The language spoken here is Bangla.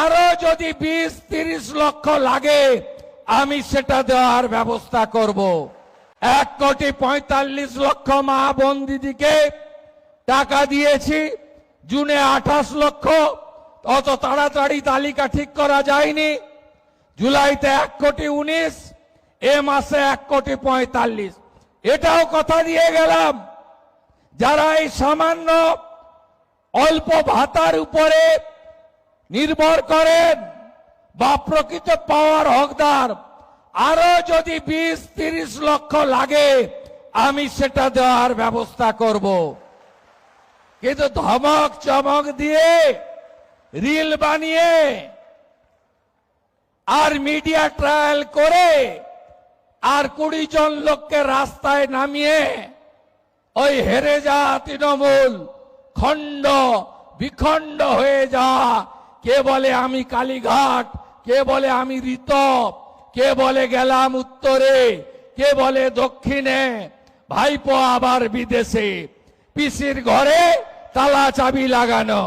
আরো যদি 20-30 লক্ষ লাগে আমি সেটা দেওয়ার ব্যবস্থা করব। 1,45,00,000 মা বোন দিদিকে টাকা দিয়েছি। জুনে 28 লক্ষ, অত তাড়াতাড়ি তালিকা ঠিক করা যায়নি। জুলাইতে 1,19,00,000, এ মাসে 1,45,00,000। এটাও কথা দিয়ে গেলাম, যারা এই সামান্য অল্প ভাতার উপরে নির্ভর করেন বা প্রকৃত পাওয়ার হকদার, আরো যদি 20-30 লক্ষ লাগে আমি সেটা দেওয়ার ব্যবস্থা করব। কিন্তু ধমক চমক দিয়ে, রিল বানিয়ে আর মিডিয়া ট্রায়াল করে আর 20 জন লোককে রাস্তায় নামিয়ে ওই হেরে যাওয়া তৃণমূল খণ্ড বিখণ্ড হয়ে যাওয়া, কে বলে আমি কালীঘাট, কে বলে আমি ঋতব, কে বলে গেলাম উত্তরে, কে বলে দক্ষিণে, ভাইপো আবার বিদেশে, পিসির ঘরে তালা চাবি লাগানো।